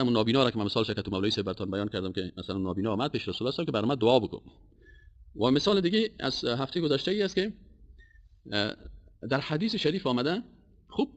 همون نابینا را که من مثال شرکت مولوی صاحب براتون بیان کردم که مثلا نابینا آمد پیش رسول الله صلی الله علیه و آله که برام دعا بکن. و مثال دیگه از هفته گذشته ای است که در حدیث شریف آمده. خوب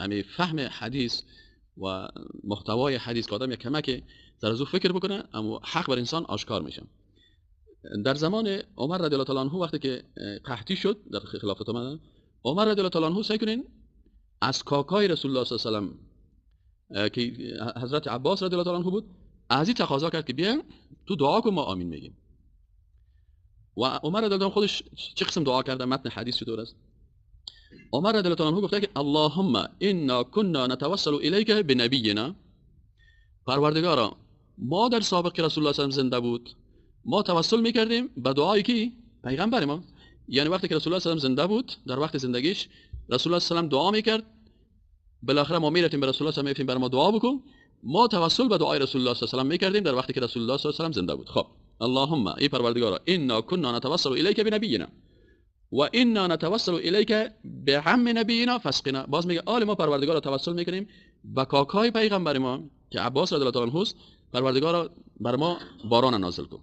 همین فهم حدیث و محتوای حدیث که آدم یک کمک زرزو فکر بکنه اما حق بر انسان آشکار میشه. در زمان عمر رضی الله تعالی عنه وقتی که قحطی شد در خلافت آمدن، عمر رضی الله تعالی عنه سعی کنین از کاکای رسول الله صلی الله علیه و آله که حضرت عباس رضی الله تعالی عنه بود از این تقاضا کرد که بیا تو دعا کن ما آمین میگیم. و عمر رضی الله عنه خودش چه قسم دعا کرده؟ متن حدیث چطور است؟ عمر رضی الله تعالی عنه گفته که اللهم انا كنا نتوسل الیک بنبینا، پروردگارا ما در سابق که رسول الله صلی الله علیه و زنده بود ما توسل میکردیم به دعایی که پیغمبر ما، یعنی وقتی که رسول الله صلی الله علیه و زنده بود در وقت زندگیش رسول الله صلی الله علیه و دعا میکرد، بالاخره ما میرفتیم به رسول الله صلی الله علیه و برای ما دعا بکن، ما توسل به دعای رسول الله صلی الله علیه و میکردیم در وقتی که رسول الله صلی الله علیه و زنده بود. خب اللهم ای پروردگارا انا كنا نتوسل الیک بنبینا و انا نتوسل الیک بعم نبینا فاسقنا، باز میگه آل ما پروردگارا توسل میکنیم به کاکای پیغمبر ما که عباس رضی الله تعالی عنه است، پروردگارا بر ما باران نازل کن.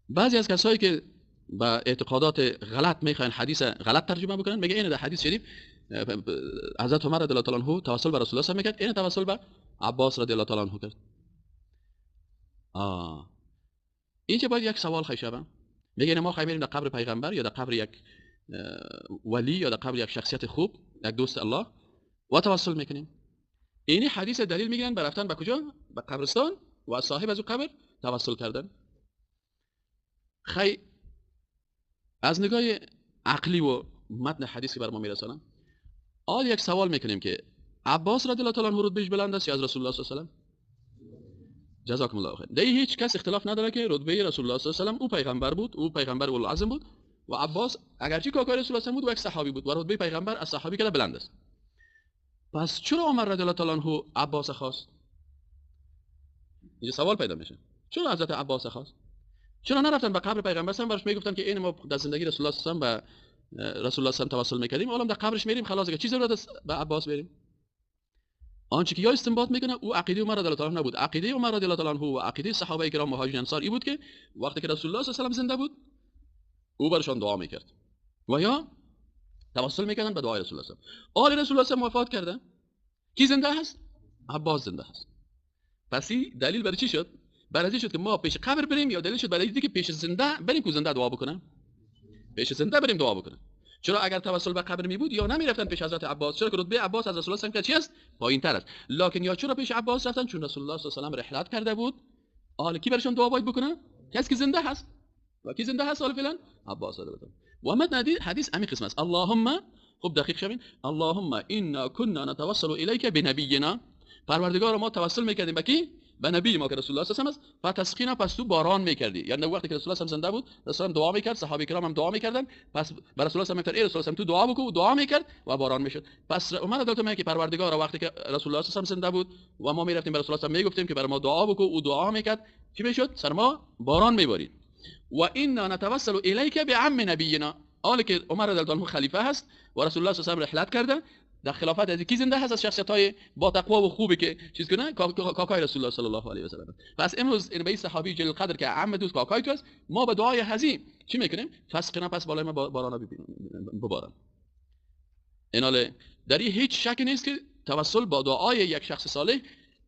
بعضی از کسایی که با اعتقادات غلط میخواین حدیث غلط ترجمه بکنن میگه این در حدیث شریف حضرت عمر رضی الله تعالی عنه توسل به رسول الله میکرد، این توسل به عباس رضی الله تعالی عنه کرد. اینجا باید یک سوال خیلی شبه میگه ما خواهیم بریم در قبر پیغمبر یا در قبر یک ولی یا در قبر یک شخصیت خوب، یک دوست الله و توسل میکنیم. این حدیث دلیل میگیرن بر رفتن به کجا؟ به قبرستان و از صاحب از اون قبر توسل کردن. خی از نگاه عقلی و متن حدیث که بر ما میرسانن آل یک سوال میکنیم که عباس رضی الله تعالی عنه رتبهش بلند است یا از رسول الله صلی الله علیه و آله؟ جزاکم الله خیر. در هیچ کس اختلاف نداره که رتبه رسول الله صلی الله علیه و آله او پیغمبر بود، او پیغمبر اولوالعزم بود و عباس اگرچه کاکای رسول الله بود و یک صحابی بود و رتبه پیغمبر از صحابی که بلند است. پس چرا عمر رضی الله تعالی عنه عباس خواست؟ اینجا سوال پیدا میشه. چرا حضرت عباس خواست؟ چرا نرفتن به قبر پیغمبر سم برش میگفتن که این ما در زندگی رسول الله صلی الله علیه و به رسول الله صلی الله علیه و توسل میکردیم، حالا در قبرش میریم خلاص دیگه چی ضرورت است به عباس بریم؟ آنچه که یا استنباط میکنه او عقیده عمر رضی الله تعالی عنه نبود. عقیده عمر رضی الله تعالی عنه و عقیده صحابه کرام مهاجرین انصار ای بود که وقتی که رسول الله صلی الله علیه و زنده بود او برشان دعا میکرد و یا توسل میکردن به دعای رسول الله صلی الله علیه و آل رسول الله صلی الله علیه و وفات کرده، کی زنده هست؟ عباس زنده هست. پس دلیل برای چی شد؟ برای چی شد که ما پیش قبر بریم یا دلیل شد برای اینکه پیش زنده بریم که زنده دعا بکنه؟ پیش زنده بریم دعا بکنه. چرا اگر توسل به قبر می بود یا نمیرفتن پیش حضرت عباس؟ چرا که رتبه عباس از رسول الله صلی الله علیه و چی است؟ پایین‌تر است. لکن یا چرا پیش عباس رفتن؟ چون رسول الله صلی الله علیه و رحلت کرده بود. حالا کی برشون دعا باید بکنه؟ کسی که زنده هست. و کی زنده هست حالا فعلا؟ عباس رضی الله عنه. و متن حدیث همین قسم است. اللهم خب دقیق شوین. اللهم انا كنا نتوسل الیک بنبینا، پروردگار ما توسل میکردیم به کی؟ به نبی ما که رسول الله صلی الله علیه و آله است. فتسقینا، پس تو باران میکردی. یعنی وقتی که رسول الله صلی الله علیه و آله زنده بود رسول الله دعا میکرد، صحابه کرام هم دعا میکردن، پس به رسول الله صلی الله علیه و آله رسول الله تو دعا بکو و دعا میکرد و باران میشد. پس عمر دلته میگه که پروردگار وقتی که رسول الله صلی الله علیه و آله زنده بود و ما میرفتیم به رسول الله صلی الله علیه و آله میگفتیم که برای ما دعا بکو و دعا میکرد، چی میشد؟ سر ما باران میبارید. و انا نتوسل الیک بعم نبینا، حالا که عمر رضی الله عنه خلیفه هست و رسول الله صلی الله علیه و آله رحلت کرده در خلافت از کی زنده هست؟ از شخصیت‌های با تقوا و خوبی که چیز کنه کاکای رسول الله صلی الله علیه و سلم. پس امروز این به صحابی جلیل قدر که عم دوست کاکای تو است، ما به دعای حزین چی میکنیم؟ فسقنا، پس بالای ما بارانا ببارن. ایناله در این هیچ شکی نیست که توسل با دعای یک شخص صالح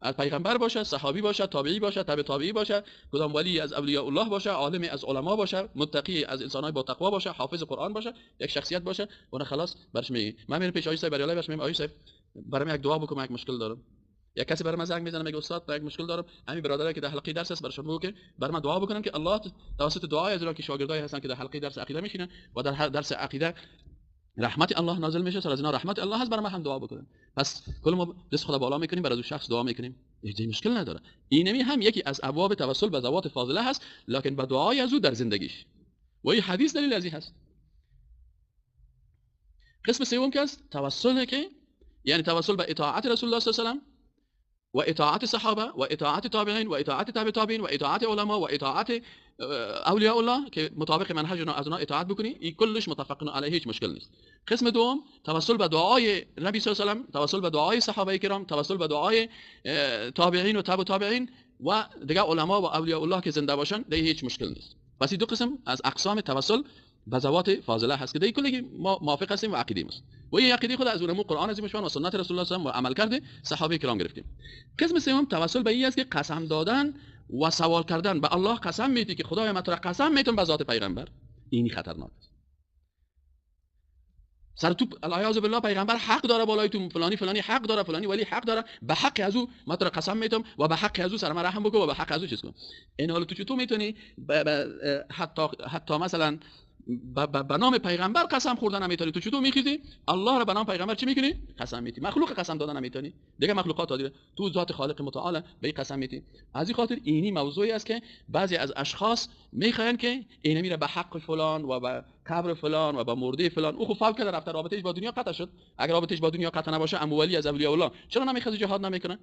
از پیغمبر باشه، صحابی باشه، تابعی باشه، تبع تابعی باشه، کدام ولی از اولیاء الله باشه، عالم از علما باشه، متقی از انسانای با تقوا باشه، حافظ قرآن باشه، یک شخصیت باشه، اون خلاص برش میگه من میرم پیش آقای صاحب بریالی برش میگم آقای صاحب برام یک دعا بکن، یک مشکل دارم. یک کسی برام زنگ میزنه میگه استاد من یک مشکل دارم، همین برادرایی که در حلقه درس است براشون بگو که برام دعا بکنن که الله توسط دعای از که شاگردای هستن که در حلقه درس عقیده میشینن و در درس عقیده رحمت الله نازل میشه، سر از اینا رحمت الله هست، برای ما هم دعا بکنن. پس کل ما دست خدا بالا میکنیم برای اون شخص دعا میکنیم، هیچ مشکل نداره. اینمی هم یکی از ابواب توسل به ذوات فاضله هست، لکن به دعای از او در زندگیش و این حدیث دلیل از این هست. قسم سوم که است توسل که یعنی توسل به اطاعت رسول الله صلی الله علیه و آله و اطاعت صحابه و اطاعت تابعین و اطاعت تبع تابعین و اطاعت علما و اطاعت اولیاء الله که مطابق منهج از اونها اطاعت بکنی، این کلش متفقن علیه، هیچ مشکل نیست. قسم دوم توسل به دعای نبی صلی الله علیه و توسل به دعای صحابه کرام، توسل به دعای تابعین و تبع تابعین و دیگه علما و اولیاء الله که زنده باشن، دیگه هیچ مشکل نیست. پس این دو قسم از اقسام توسل به ذوات فاضله هست که دیگه کلی ما موافق هستیم و عقیده است. و این عقیده خود از علماء قرآن عظیم شان و سنت رسول الله صلی الله علیه و عمل کرده صحابه کرام گرفتیم. قسم سوم توسل به این است که قسم دادن و سوال کردن به الله، قسم میدی که خدای من تو را قسم میتونم به ذات پیغمبر، این خطرناک است. سر تو العیاذ بالله پیغمبر حق داره بالای تو، فلانی فلانی حق داره، فلانی ولی حق داره، به حق از او من تو را قسم میتونم و به حق از او سر من رحم بکن و به حق از او چیز کن. این حال تو چطور میتونی حتی مثلا به نام پیغمبر قسم خوردن نمیتونی؟ تو چطور میخیزی الله را به نام پیغمبر چی میکنی؟ قسم میتی. مخلوق قسم دادن نمیتونی، دیگه مخلوقات دیگه تو ذات خالق متعال به قسم میتی. از این خاطر اینی موضوعی است که بعضی از اشخاص میخواین که این میره به حق فلان و به قبر فلان و به مرده فلان، او خو فوت کرده رفته، رابطهش با دنیا قطع شد. اگر رابطهش با دنیا قطع نباشه، اموالی از اولیاء الله چرا نمیخواد جهاد نمیکنه؟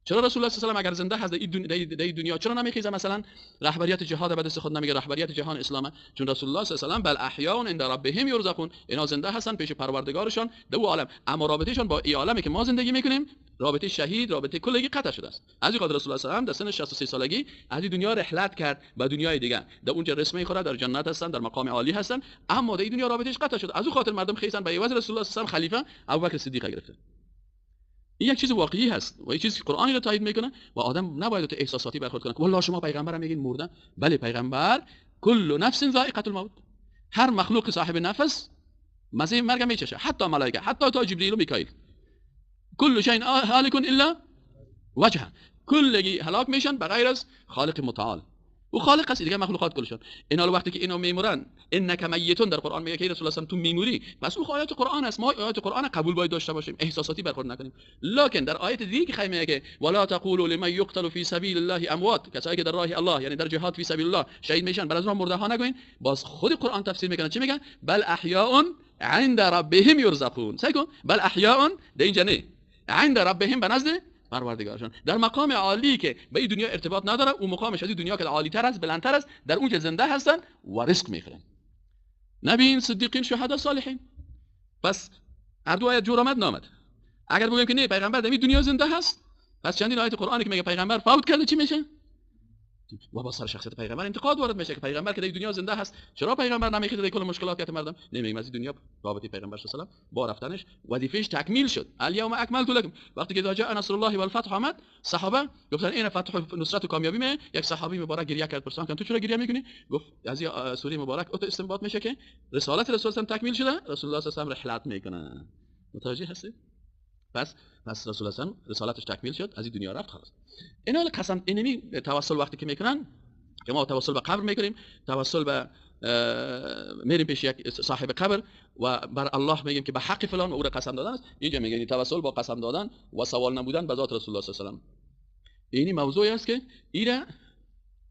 چرا رسول الله صلی الله علیه و اگر زنده هست در دنیا چرا نمیخیزه مثلا رهبریت جهاد به دست خود نمیگه رهبریت جهان اسلامه؟ چون رسول الله صلی الله علیه و بل احیاء عند ربهم یرزقون، اینا زنده هستن پیش پروردگارشان در او عالم، اما رابطهشون با این عالمی که ما زندگی میکنیم رابطه شهید، رابطه کلگی قطع شده است. از این خاطر رسول الله صلی الله علیه و در سن 63 سالگی از این دنیا رحلت کرد به دنیای دیگه، در اونجا رسم میخوره، در جنت هستن، در مقام عالی هستن، اما در این دنیا رابطهش قطع شده. از اون خاطر مردم خیزن به عوض رسول الله صلی الله علیه و خلیفه ابوبکر صدیق گرفتن. این یک چیز واقعی هست و این چیزی که قرآن را تایید میکنه و آدم نباید تو احساساتی برخورد کنه. والله شما پیغمبر میگین مردن. بله پیغمبر کل نفس ذائقه الموت، هر مخلوق صاحب نفس مزه مرگ میچشه، حتی ملائکه، حتی تا جبرئیل و میکائیل. کل شیء هالک الا وجهه، کلگی هلاک میشن به غیر از خالق متعال. او خالق است دیگه، مخلوقات کلشون. این حال وقتی که اینو میمورن انک میتون در قرآن میگه که رسول الله تو میموری، پس او آیات قرآن است، ما آیات قرآن قبول باید داشته باشیم، احساساتی برخورد نکنیم. لکن در آیت دیگه که میگه که ولا تقولوا لمن یقتل فی سبیل الله اموات، کسایی که در راه الله یعنی در جهاد فی سبیل الله شهید میشن بر از اونها مرده ها نگوین. باز خود قرآن تفسیر میکنه چی میگه؟ بل احیاء عند ربهم یرزقون. سعی کن بل احیاء در اینجا نه، عند ربهم به نزد پروردگارشان، در مقام عالی که به این دنیا ارتباط نداره، اون مقامش از این دنیا که عالی تر است، بلندتر است، در اون که زنده هستن و رزق میخورن. نبیین، صدیقین، شهدا، صالحین. پس هر دو آیت جور آمد نامد. اگر بگیم که نه پیغمبر در این دنیا زنده هست، پس چندین آیت قرآنی که میگه پیغمبر فوت کرده چی میشه؟ و با سر شخصیت پیغمبر انتقاد وارد میشه که پیغمبر که در دنیا زنده هست چرا پیغمبر نمیخواد در کل مشکلات که مردم نمیگیم از دنیا رابطه پیغمبر صلی الله علیه و با رفتنش وظیفهش تکمیل شد. الیوم اکملت لکم، وقتی که جاء نصر الله و الفتح آمد صحابه گفتن این فتح و نصرت و کامیابی می. یک صحابی مبارک گریه کرد، پرسان کردن تو چرا گریه میکنی؟ گفت از این سوره مبارک اوت استنباط میشه که رسالت رسول الله تکمیل شده، رسول الله صلی الله علیه و رحلت میکنه. متوجه هستید؟ پس رسول الله صلی رسالتش تکمیل شد، از این دنیا رفت خلاص. اینا قسم اینمی توسل وقتی که میکنن که ما توسل به قبر میکنیم، توسل به میریم پیش یک صاحب قبر و بر الله میگیم که به حق فلان او را قسم دادن است. اینجا میگن توسل با قسم دادن و سوال نبودن به ذات رسول الله صلی الله علیه و آله. اینی موضوعی است که ایره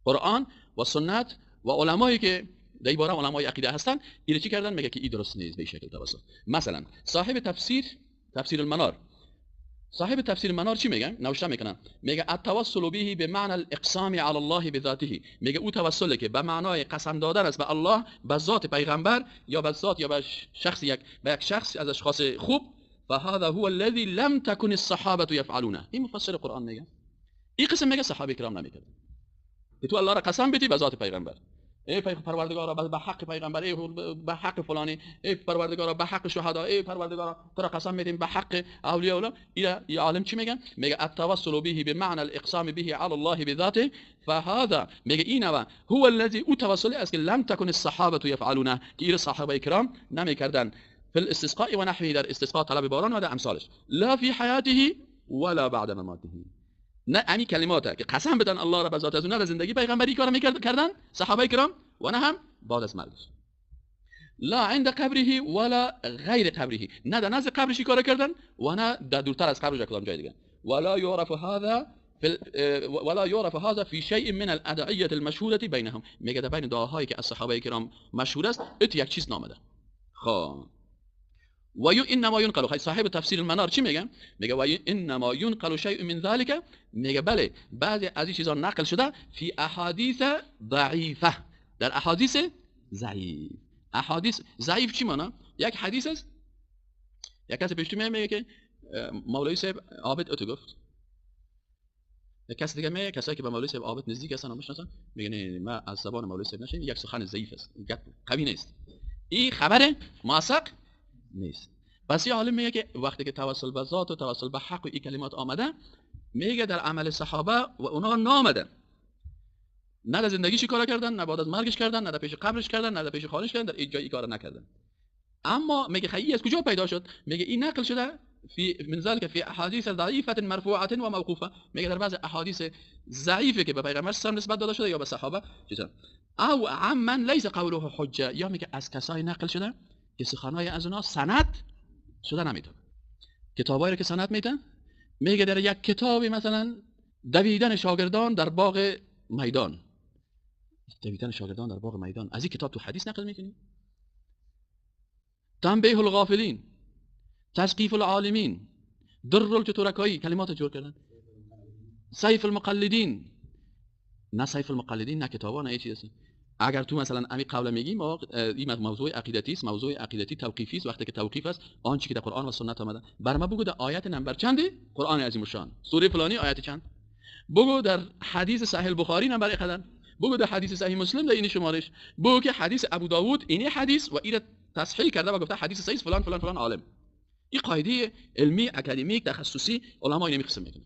قرآن و سنت و علمایی که در این باره علمای عقیده هستن ایره چی کردن؟ میگه که این درست نیست به شکل توسل. مثلا صاحب تفسیر المنار، صاحب تفسیر منار چی میگن؟ نوشته میکنن میگه التوسل به بمعنى الاقسام علی الله بذاته، میگه او توسله که به معنای قسم دادن است به الله، به ذات پیغمبر یا به ذات یا به شخص یک شخص از اشخاص خوب. فهذا هو الذي لم تكن الصحابه يفعلونه. این مفسر قرآن میگه این قسم میگه صحابه کرام نمیکردن که تو الله را قسم بدی به ذات پیغمبر، ای پروردگارا به حق پیغمبر، ای به حق فلانی، ای پروردگارا به حق شهدا، ای پروردگارا تو را قسم میدیم به حق اولیاء الله. این عالم چی میگن؟ میگه التوسل به بمعنى الاقسام به علی الله بذاته، فهذا میگه این هو الذي او توسل است که لم تكن الصحابه يفعلونه، که این صحابه کرام نمیکردن. فی الاستسقاء و نحوه، در استسقاء طلب باران و در امثالش، لا فی حیاته ولا بعد مماته. نه همین کلماته که قسم بدن الله را به ذات از اون، نه زندگی پیغمبری کار میکردن صحابه کرام و نه هم بعد از مرگش. لا عند قبره ولا غیر قبره، نه در نزد قبرش کار کردن و نه در دورتر از قبرش کدام جای دیگه. ولا يعرف هذا في شيء من الادعيه المشهوره بينهم، میگه در بین دعاهایی که از صحابه کرام مشهور است ات یک چیز نامده. خب و انما ينقل، خیلی صاحب تفسیر المنار چی میگه؟ میگه و انما ينقل شيء من ذلك، میگه بله بعضی از این چیزا نقل شده فی احادیث ضعیفه، در احادیث ضعیف. احادیث ضعیف چی معنی؟ یک حدیث است، یک کسی پیش میگه که مولوی صاحب عابد اتو گفت، یک کسی دیگه میگه، کسایی که به مولوی صاحب عابد نزدیک هستن و میشناسن میگه نه ما از زبان مولوی صاحب نشین، یک سخن ضعیف است، قوی نیست، این خبر موثق نیست. پس یه عالم میگه که وقتی که توسل به ذات و توسل به حق و این کلمات آمده، میگه در عمل صحابه و اونا نامدن، نه در زندگیش کار کردن، نه بعد از مرگش کردن، نه در پیش قبرش کردن، نه در پیش خانش کردن، در این جایی کار نکردن. اما میگه خیلی از کجا پیدا شد؟ میگه این نقل شده فی من ذلك فی احادیث ضعیفه مرفوعه و موقوفه، میگه در بعض احادیث ضعیفه که به پیغمبر صلی الله علیه و نسبت داده شده یا به صحابه چیزا، او عمن لیس قوله حجه، یا میگه از کسای نقل شده که سخنای از اونها سند شده نمیتونه. کتابایی که سند میتن، میگه در یک کتابی مثلا دویدن شاگردان در باغ میدان، دویدن شاگردان در باغ میدان، از این کتاب تو حدیث نقل میکنی؟ تنبیه الغافلین، تثقیف العالمین، در الترکایی، کلمات جور کردن، سیف المقلدین، نه سیف المقلدین، نه کتابا، نه چیزی است. اگر تو مثلا امی قول میگی ما این موضوع عقیدتی است، موضوع عقیدتی توقیفی است، وقتی که توقیف است آنچه که در قرآن و سنت آمده بر ما بگو در آیت نمبر چندی قرآن عظیم الشان سوره فلانی آیت چند، بگو در حدیث صحیح بخاری نمبر قدر، بگو در حدیث صحیح مسلم در این شمارش، بگو که حدیث ابو داوود این حدیث و این تصحیح کرده و گفته حدیث صحیح فلان فلان فلان عالم. این قاعده علمی اکادمیک تخصصی علما اینو میخوام میکنه.